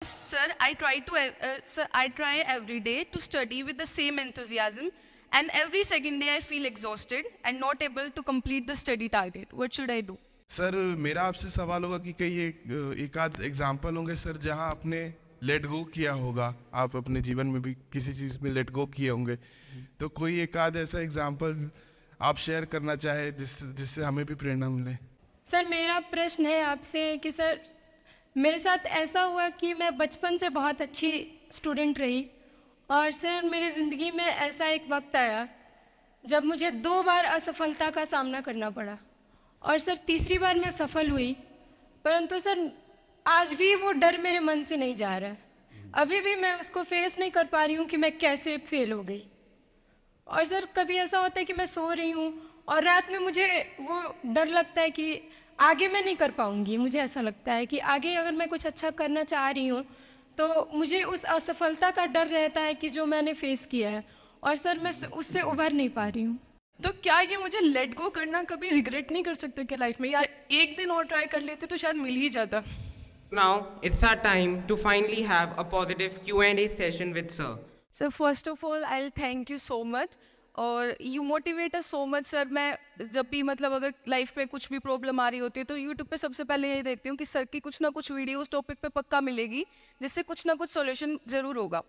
Sir, I try every day to study with the same enthusiasm, and every second day I feel exhausted and not able to complete the study target. What should I do? Sir मेरा आपसे सवाल होगा कि कई एक आध example होंगे sir जहां आपने लेट गो किया होगा, आप अपने जीवन में भी किसी चीज़ में लेट गो किए होंगे, तो कोई एक आध ऐसा एग्जाम्पल आप शेयर करना चाहे जिससे हमें भी प्रेरणा मिले। सर मेरा प्रश्न है आपसे कि सर मेरे साथ ऐसा हुआ कि मैं बचपन से बहुत अच्छी स्टूडेंट रही, और सर मेरी ज़िंदगी में ऐसा एक वक्त आया जब मुझे 2 बार असफलता का सामना करना पड़ा, और सर तीसरी बार मैं सफल हुई, परंतु सर आज भी वो डर मेरे मन से नहीं जा रहा है। अभी भी मैं उसको फेस नहीं कर पा रही हूँ कि मैं कैसे फेल हो गई। और सर कभी ऐसा होता है कि मैं सो रही हूँ और रात में मुझे वो डर लगता है कि आगे मैं नहीं कर पाऊंगी। मुझे ऐसा लगता है कि आगे अगर मैं कुछ अच्छा करना चाह रही हूँ तो मुझे उस असफलता का डर रहता है कि जो मैंने फेस किया है, और सर मैं उससे उभर नहीं पा रही हूँ। तो क्या ये मुझे लेट गो करना कभी रिग्रेट नहीं कर सकते क्या लाइफ में, या एक दिन और ट्राई कर लेते तो शायद मिल ही जाता? Now it's our time to finally have a positive Q&A session with sir. Sir first of all I will thank you so much, और you motivate us so much sir. मैं जब भी मतलब अगर लाइफ में कुछ भी प्रॉब्लम आ रही होती है तो यूट्यूब पे सबसे पहले यही देखती हूँ कि सर की कुछ ना कुछ वीडियो उस टॉपिक पे पक्का मिलेगी जिससे कुछ ना कुछ सॉल्यूशन जरूर होगा।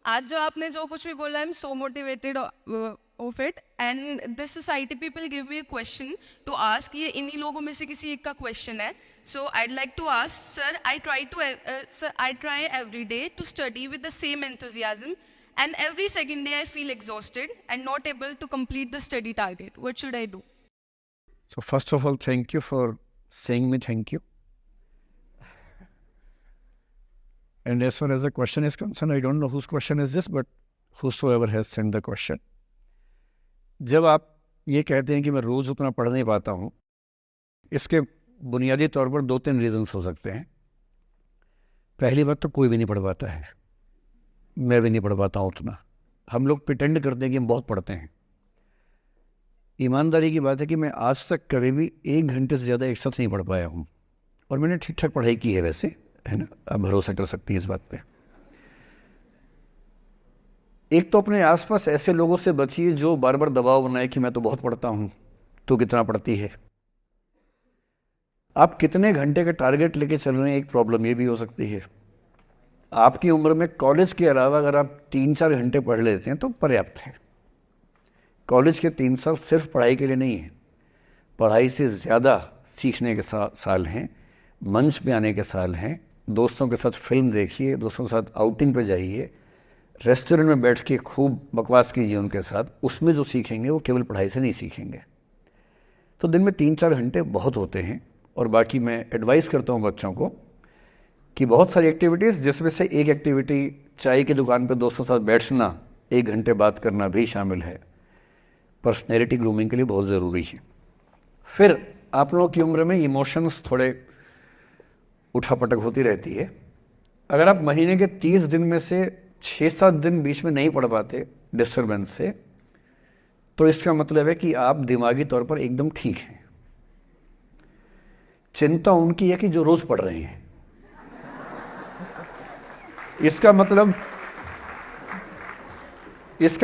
आज जो आपने जो कुछ भी बोला, I am so motivated of it, and this society people give me a question to ask. ये इन्हीं लोगों में से किसी एक का क्वेश्चन है। So I like to ask sir, I try every day to study with the same enthusiasm, and every second day I feel exhausted and not able to complete the study target. What should I do? So first of all, thank you for saying me thank you. And as far as the question is concerned, I don't know whose question is this, but whosoever has sent the question. जब आप ये कहते हैं कि मैं रोज़ उतना पढ़ नहीं पाता हूँ, इसके बुनियादी तौर पर 2-3 रीजंस हो सकते हैं। पहली बात तो कोई भी नहीं पढ़ पाता है, मैं भी नहीं पढ़ पाता हूँ उतना। हम लोग प्रिटेंड करते हैं कि हम बहुत पढ़ते हैं। ईमानदारी की बात है कि मैं आज तक कभी भी 1 घंटे से ज़्यादा एक साथ नहीं पढ़ पाया हूँ, और मैंने ठीक ठाक पढ़ाई की है वैसे, है ना, आप भरोसा कर सकती हैं इस बात पे। एक तो अपने आसपास ऐसे लोगों से बचिए जो बार बार दबाव बनाए कि मैं तो बहुत पढ़ता हूँ, तो कितना पढ़ती है। आप कितने घंटे का टारगेट लेके चल रहे हैं, एक प्रॉब्लम ये भी हो सकती है। आपकी उम्र में कॉलेज के अलावा अगर आप 3-4 घंटे पढ़ लेते हैं तो पर्याप्त है। कॉलेज के 3 साल सिर्फ पढ़ाई के लिए नहीं है, पढ़ाई से ज़्यादा सीखने के साल हैं, मंच पे आने के साल हैं। दोस्तों के साथ फिल्म देखिए, दोस्तों के साथ आउटिंग पे जाइए, रेस्टोरेंट में बैठ के खूब बकवास कीजिए उनके साथ। उसमें जो सीखेंगे वो केवल पढ़ाई से नहीं सीखेंगे। तो दिन में 3-4 घंटे बहुत होते हैं। और बाकी मैं एडवाइस करता हूँ बच्चों को कि बहुत सारी एक्टिविटीज़, जिसमें से एक एक्टिविटी चाय की दुकान पर दोस्तों के साथ बैठना, 1 घंटे बात करना भी शामिल है। पर्सनैलिटी ग्रूमिंग के लिए बहुत ज़रूरी है। फिर आप लोगों की उम्र में इमोशंस थोड़े उठापटक होती रहती है। अगर आप महीने के 30 दिन में से 6-7 दिन बीच में नहीं पढ़ पाते डिस्टर्बेंस से, तो इसका मतलब है कि आप दिमागी तौर पर एकदम ठीक हैं। चिंता उनकी है कि जो रोज़ पढ़ रहे हैं। इसका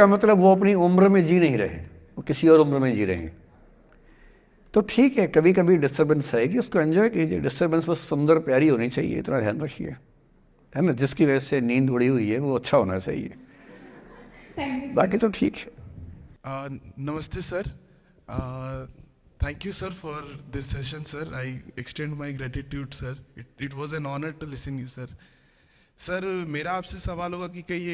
मतलब वो अपनी उम्र में जी नहीं रहे, वो किसी और उम्र में जी रहे हैं। तो ठीक है, कभी कभी डिस्टर्बेंस आएगी, उसको एंजॉय कीजिए। डिस्टर्बेंस बस सुंदर प्यारी होनी चाहिए, इतना ध्यान रखिए, है ना। जिसकी वजह से नींद उड़ी हुई है वो अच्छा होना चाहिए, बाकी तो ठीक है। नमस्ते sir, thank you sir for this session sir. I extend my gratitude sir, it was an honour to listen you sir. Sir मेरा आपसे सवाल होगा कि कई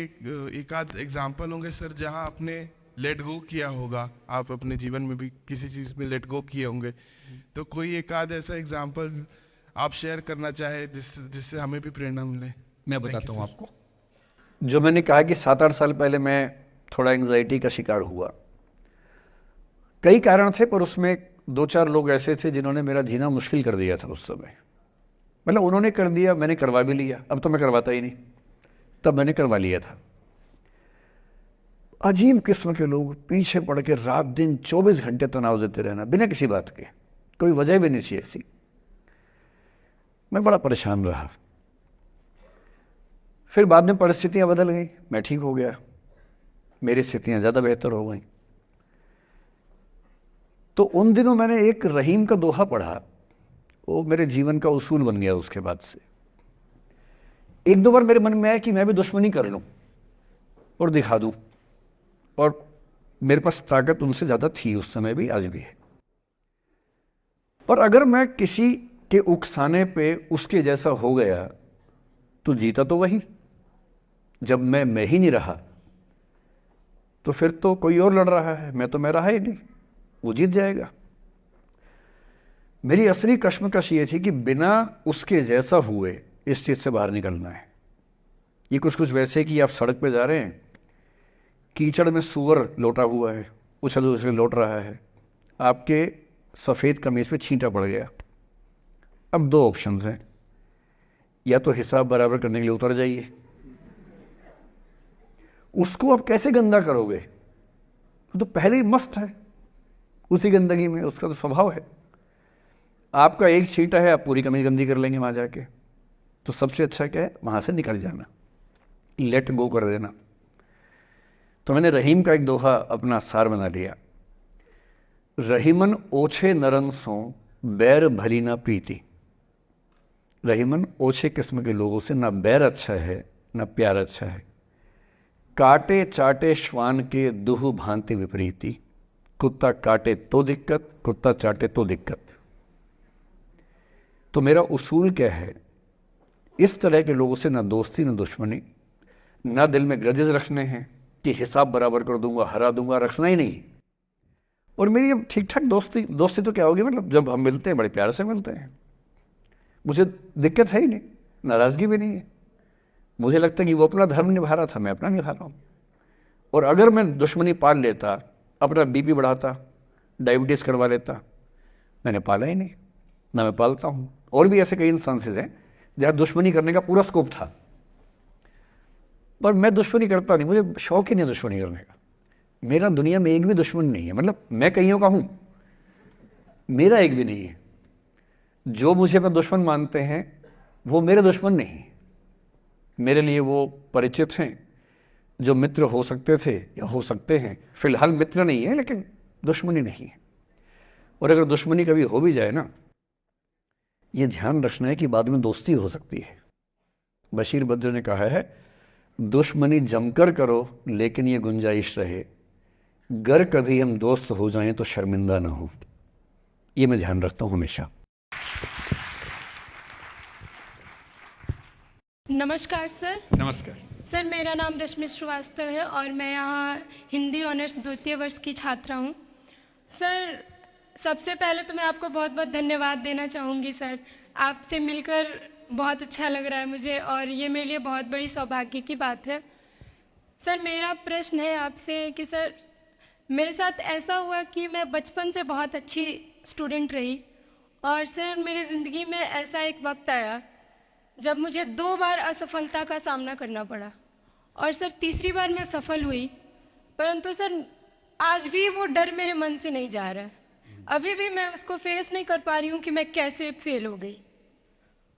एक आध एग्जाम्पल होंगे सर जहां आपने लेट गो किया होगा, आप अपने जीवन में भी किसी चीज़ में लेट गो किए होंगे, तो कोई एक आध ऐसा एग्जाम्पल आप शेयर करना चाहे जिससे हमें भी प्रेरणा मिले। मैं बताता हूँ आपको। जो मैंने कहा कि 7-8 साल पहले मैं थोड़ा एंग्जाइटी का शिकार हुआ। कई कारण थे, पर उसमें 2-4 लोग ऐसे थे जिन्होंने मेरा जीना मुश्किल कर दिया था उस समय। मतलब उन्होंने कर दिया, मैंने करवा भी लिया। अब तो मैं करवाता ही नहीं, तब मैंने करवा लिया था। अजीब किस्म के लोग पीछे पड़ के रात दिन 24 घंटे तनाव देते रहना बिना किसी बात के, कोई वजह भी नहीं थी ऐसी। मैं बड़ा परेशान रहा। फिर बाद में परिस्थितियाँ बदल गई, मैं ठीक हो गया, मेरी स्थितियाँ ज़्यादा बेहतर हो गई। तो उन दिनों मैंने एक रहीम का दोहा पढ़ा, वो मेरे जीवन का उसूल बन गया। उसके बाद से एक दो बार मेरे मन में आया कि मैं भी दुश्मनी कर लूं और दिखा दूं, और मेरे पास ताकत उनसे ज़्यादा थी उस समय भी, आज भी है। पर अगर मैं किसी के उकसाने पे उसके जैसा हो गया तो जीता तो वही। जब मैं ही नहीं रहा तो फिर तो कोई और लड़ रहा है, मैं रहा ही नहीं, वो जीत जाएगा। मेरी असली कश्मकश ये थी कि बिना उसके जैसा हुए इस चीज़ से बाहर निकलना है। ये कुछ वैसे कि आप सड़क पे जा रहे हैं, कीचड़ में सूअर लोटा हुआ है, उछल उछल लौट रहा है, आपके सफ़ेद कमीज पे छींटा पड़ गया। अब दो ऑप्शंस हैं, या तो हिसाब बराबर करने के लिए उतर जाइए, उसको आप कैसे गंदा करोगे, वो तो पहले ही मस्त है उसी गंदगी में, उसका तो स्वभाव है। आपका एक छींटा है, आप पूरी कमीज गंदी कर लेंगे वहां जाके। तो सबसे अच्छा क्या है, वहां से निकल जाना, लेट गो कर देना। तो मैंने रहीम का एक दोहा अपना सार बना लिया, रहीमन ओछे नरन सो बैर भली ना प्रीति। रहीमन ओछे किस्म के लोगों से ना बैर अच्छा है ना प्यार अच्छा है। काटे चाटे श्वान के दुह भांति विपरीति। कुत्ता काटे तो दिक्कत, कुत्ता चाटे तो दिक्कत। तो मेरा उसूल क्या है, इस तरह के लोगों से ना दोस्ती ना दुश्मनी, ना दिल में ग्रजेस रखने हैं कि हिसाब बराबर कर दूंगा, हरा दूंगा, रखना ही नहीं। और मेरी अब ठीक ठाक दोस्ती तो क्या होगी, मतलब जब हम मिलते हैं बड़े प्यार से मिलते हैं, मुझे दिक्कत है ही नहीं, नाराज़गी भी नहीं है। मुझे लगता है कि वो अपना धर्म निभा रहा था, मैं अपना निभा रहा हूँ। और अगर मैं दुश्मनी पाल लेता, अपना बीपी बढ़ाता, डायबिटीज़ करवा लेता, मैंने पाला ही नहीं, ना मैं पालता हूँ। और भी ऐसे कई इंस्टांसेस हैं जहाँ दुश्मनी करने का पूरा स्कोप था, पर मैं दुश्मनी करता नहीं, मुझे शौक ही नहीं दुश्मनी करने का। मेरा दुनिया में एक भी दुश्मन नहीं है, मतलब मैं कईयों का हूँ, मेरा एक भी नहीं है। जो मुझे अपना दुश्मन मानते हैं वो मेरे दुश्मन नहीं, मेरे लिए वो परिचित हैं जो मित्र हो सकते थे या हो सकते हैं। फिलहाल मित्र नहीं है, लेकिन दुश्मनी नहीं है। और अगर दुश्मनी कभी हो भी जाए ना, ये ध्यान रखना है कि बाद में दोस्ती हो सकती है। बशीर बद्र ने कहा है, दुश्मनी जमकर करो लेकिन ये गुंजाइश रहे, गर कभी हम दोस्त हो जाएं तो शर्मिंदा ना हो। ये मैं ध्यान रखता हूं हमेशा। नमस्कार सर। नमस्कार सर, मेरा नाम रश्मि श्रीवास्तव है और मैं यहाँ हिंदी ऑनर्स द्वितीय वर्ष की छात्रा हूँ। सर, सबसे पहले तो मैं आपको बहुत बहुत धन्यवाद देना चाहूँगी सर। आपसे मिलकर बहुत अच्छा लग रहा है मुझे और ये मेरे लिए बहुत बड़ी सौभाग्य की बात है। सर, मेरा प्रश्न है आपसे कि सर, मेरे साथ ऐसा हुआ कि मैं बचपन से बहुत अच्छी स्टूडेंट रही और सर मेरी ज़िंदगी में ऐसा एक वक्त आया जब मुझे 2 बार असफलता का सामना करना पड़ा और सर तीसरी बार मैं सफल हुई, परंतु सर आज भी वो डर मेरे मन से नहीं जा रहा है। अभी भी मैं उसको फेस नहीं कर पा रही हूँ कि मैं कैसे फेल हो गई।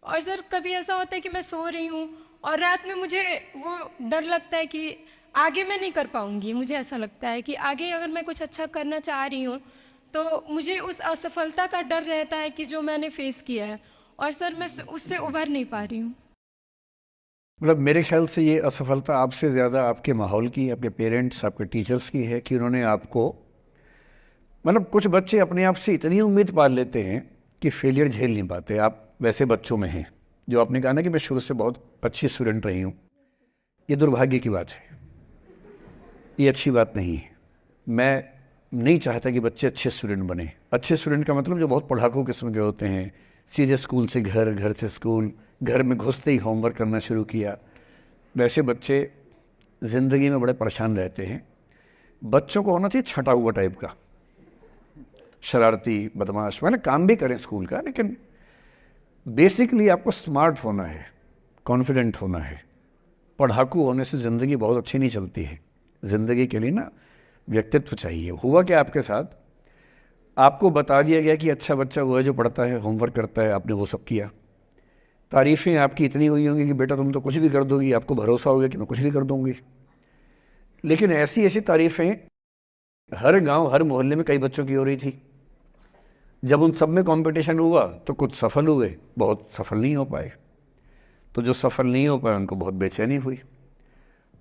और सर कभी ऐसा होता है कि मैं सो रही हूँ और रात में मुझे वो डर लगता है कि आगे मैं नहीं कर पाऊँगी। मुझे ऐसा लगता है कि आगे अगर मैं कुछ अच्छा करना चाह रही हूँ तो मुझे उस असफलता का डर रहता है कि जो मैंने फेस किया है, और सर मैं उससे उभर नहीं पा रही हूँ। मतलब मेरे ख्याल से ये असफलता आपसे ज़्यादा आपके माहौल की, आपके पेरेंट्स, आपके टीचर्स की है कि उन्होंने आपको, मतलब कुछ बच्चे अपने आप से इतनी उम्मीद पाल लेते हैं कि फेलियर झेल नहीं पाते। आप वैसे बच्चों में हैं। जो आपने कहा ना कि मैं शुरू से बहुत अच्छी स्टूडेंट रही हूँ, ये दुर्भाग्य की बात है, ये अच्छी बात नहीं है। मैं नहीं चाहता कि बच्चे अच्छे स्टूडेंट बने। अच्छे स्टूडेंट का मतलब जो बहुत पढ़ाकू किस्म के होते हैं, सीधे स्कूल से घर, घर से स्कूल, घर में घुसते ही होमवर्क करना शुरू किया, वैसे बच्चे ज़िंदगी में बड़े परेशान रहते हैं। बच्चों को होना चाहिए छटा हुआ टाइप का, शरारती, बदमाश, मतलब काम भी करें स्कूल का, लेकिन बेसिकली आपको स्मार्ट होना है, कॉन्फिडेंट होना है। पढ़ाकू होने से ज़िंदगी बहुत अच्छी नहीं चलती है। ज़िंदगी के लिए ना व्यक्तित्व चाहिए। हुआ क्या आपके साथ, आपको बता दिया गया कि अच्छा बच्चा वो है जो पढ़ता है, होमवर्क करता है, आपने वो सब किया। तारीफ़ें आपकी इतनी हुई होंगी कि बेटा तुम तो कुछ भी कर दोगी, आपको भरोसा हो गया कि मैं कुछ भी कर दूंगी। लेकिन ऐसी ऐसी तारीफ़ें हर गांव हर मोहल्ले में कई बच्चों की हो रही थी। जब उन सब में कंपटीशन हुआ तो कुछ सफल हुए, बहुत सफल नहीं हो पाए। तो जो सफल नहीं हो पाए उनको बहुत बेचैनी हुई।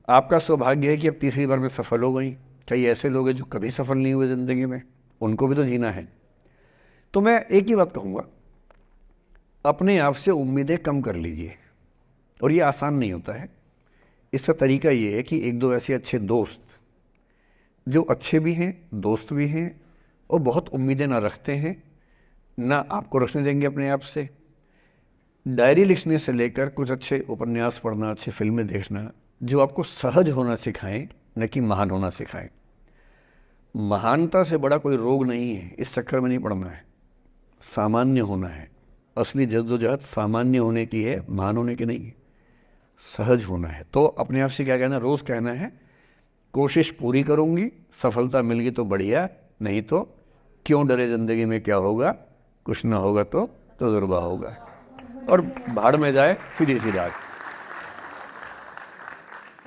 आपका सौभाग्य है कि अब तीसरी बार में सफल हो गई। कई ऐसे लोग हैं जो कभी सफल नहीं हुए ज़िंदगी में, उनको भी तो जीना है। तो मैं एक ही बात कहूँगा, अपने आप से उम्मीदें कम कर लीजिए। और ये आसान नहीं होता है। इसका तरीका ये है कि एक दो ऐसे अच्छे दोस्त जो अच्छे भी हैं, दोस्त भी हैं और बहुत उम्मीदें ना रखते हैं, ना आपको रखने देंगे अपने आप से। डायरी लिखने से लेकर कुछ अच्छे उपन्यास पढ़ना, अच्छी फिल्में देखना, जो आपको सहज होना सिखाएं, न कि महान होना सिखाएं। महानता से बड़ा कोई रोग नहीं है, इस चक्कर में नहीं पड़ना है। सामान्य होना है। असली जद्दोजहद सामान्य होने की है, महान होने की नहीं। सहज होना है। तो अपने आप से क्या कहना, रोज़ कहना है कोशिश पूरी करूंगी, सफलता मिल गई तो बढ़िया, नहीं तो क्यों डरे, ज़िंदगी में क्या होगा, कुछ ना होगा तो तजुर्बा होगा। और भाड़ में जाए सीधी सी रात।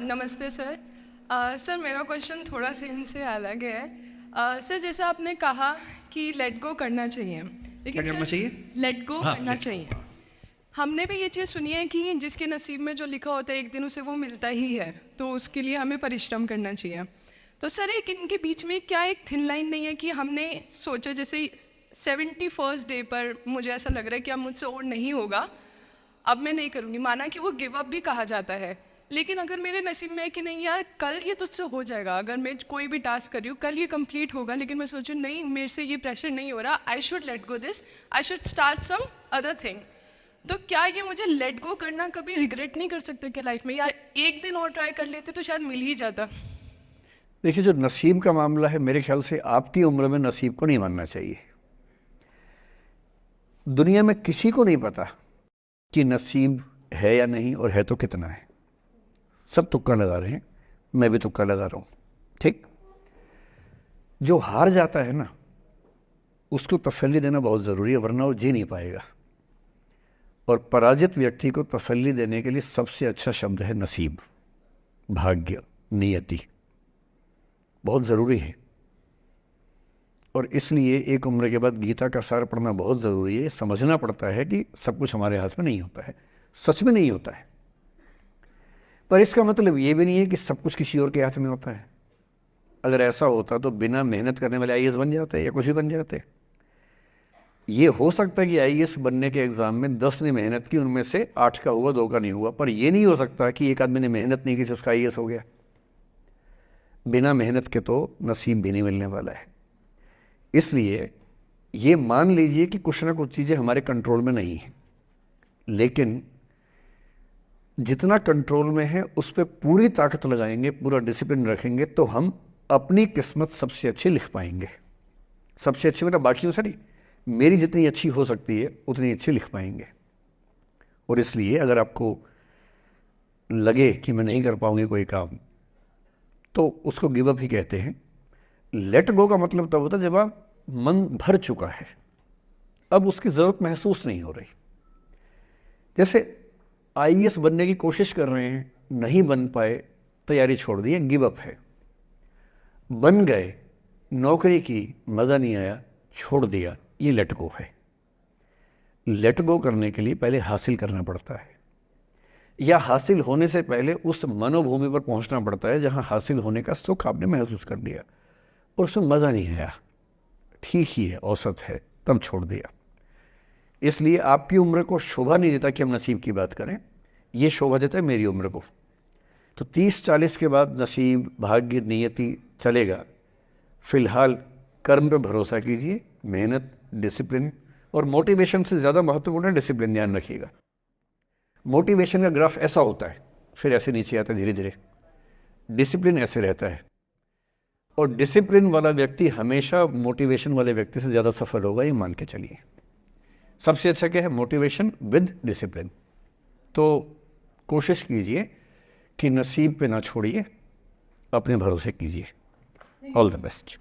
नमस्ते सर। सर मेरा क्वेश्चन थोड़ा सा इनसे अलग है। सर जैसा आपने कहा कि लेट गो करना चाहिए, लेकिन क्या करना चाहिए? लेट गो करना चाहिए। हमने भी ये चीज़ सुनी है कि जिसके नसीब में जो लिखा होता है एक दिन उसे वो मिलता ही है, तो उसके लिए हमें परिश्रम करना चाहिए। तो सर एक इनके बीच में क्या एक थिन लाइन नहीं है कि हमने सोचा जैसे 71st डे पर मुझे ऐसा लग रहा है कि अब मुझसे और नहीं होगा, अब मैं नहीं करूँगी, माना कि वो गिव अप भी कहा जाता है। लेकिन अगर मेरे नसीब में है कि नहीं यार कल ये तुझसे हो जाएगा, अगर मैं कोई भी टास्क कर रही हूँ कल ये कंप्लीट होगा, लेकिन मैं सोचूँ नहीं मेरे से ये प्रेशर नहीं हो रहा, I should let go this, I should start some other thing. तो क्या ये मुझे लेट गो करना कभी रिग्रेट नहीं कर सकते क्या लाइफ में, यार एक दिन और ट्राई कर लेते तो शायद मिल ही जाता। देखिए, जो नसीब का मामला है, मेरे ख्याल से आपकी उम्र में नसीब को नहीं मानना चाहिए। दुनिया में किसी को नहीं पता कि नसीब है या नहीं, और है तो कितना है। सब तुक्का लगा रहे हैं, मैं भी तुक्का लगा रहा हूँ। ठीक, जो हार जाता है ना उसको तसल्ली देना बहुत ज़रूरी है, वरना वो जी नहीं पाएगा। और पराजित व्यक्ति को तसल्ली देने के लिए सबसे अच्छा शब्द है नसीब, भाग्य, नियति। बहुत ज़रूरी है। और इसलिए एक उम्र के बाद गीता का सार पढ़ना बहुत ज़रूरी है। समझना पड़ता है कि सब कुछ हमारे हाथ में नहीं होता है, सच में नहीं होता है। पर इसका मतलब ये भी नहीं है कि सब कुछ किसी और के हाथ में होता है। अगर ऐसा होता तो बिना मेहनत करने वाले आईएएस बन जाते या कुछ भी बन जाते। ये हो सकता है कि आईएएस बनने के एग्ज़ाम में 10 ने मेहनत की, उनमें से 8 का हुआ, 2 का नहीं हुआ। पर यह नहीं हो सकता कि एक आदमी ने मेहनत नहीं की तो उसका आईएएस हो गया। बिना मेहनत के तो नसीब भी नहीं मिलने वाला है। इसलिए ये मान लीजिए कि कुछ ना कुछ चीज़ें हमारे कंट्रोल में नहीं हैं, लेकिन जितना कंट्रोल में है उस पर पूरी ताकत लगाएंगे, पूरा डिसिप्लिन रखेंगे, तो हम अपनी किस्मत सबसे अच्छी लिख पाएंगे। सबसे अच्छी मतलब बाकियों से नहीं, मेरी जितनी अच्छी हो सकती है उतनी अच्छी लिख पाएंगे। और इसलिए अगर आपको लगे कि मैं नहीं कर पाऊंगी कोई काम, तो उसको गिव अप ही कहते हैं। लेट गो का मतलब तब होता है जब आप मन भर चुका है, अब उसकी ज़रूरत महसूस नहीं हो रही। जैसे आईएएस बनने की कोशिश कर रहे हैं, नहीं बन पाए, तैयारी छोड़ दी, गिव अप है। बन गए, नौकरी की, मज़ा नहीं आया, छोड़ दिया, ये लेट गो है। लेट गो करने के लिए पहले हासिल करना पड़ता है, या हासिल होने से पहले उस मनोभूमि पर पहुंचना पड़ता है जहां हासिल होने का सुख आपने महसूस कर लिया और उसमें मज़ा नहीं आया, ठीक ही है, औसत है, तब छोड़ दिया। इसलिए आपकी उम्र को शोभा नहीं देता कि हम नसीब की बात करें, ये शोभा देता है मेरी उम्र को। तो 30-40 के बाद नसीब, भाग्य, नियति चलेगा। फिलहाल कर्म पे भरोसा कीजिए, मेहनत, डिसिप्लिन, और मोटिवेशन से ज़्यादा महत्वपूर्ण है डिसिप्लिन, ध्यान रखिएगा। मोटिवेशन का ग्राफ ऐसा होता है, फिर ऐसे नीचे आता है धीरे धीरे। डिसिप्लिन ऐसे रहता है, और डिसिप्लिन वाला व्यक्ति हमेशा मोटिवेशन वाले व्यक्ति से ज़्यादा सफल होगा, ये मान के चलिए। सबसे अच्छा क्या है? Motivation with discipline. तो कोशिश कीजिए कि नसीब पे ना छोड़िए, अपने भरोसे कीजिए। All the best.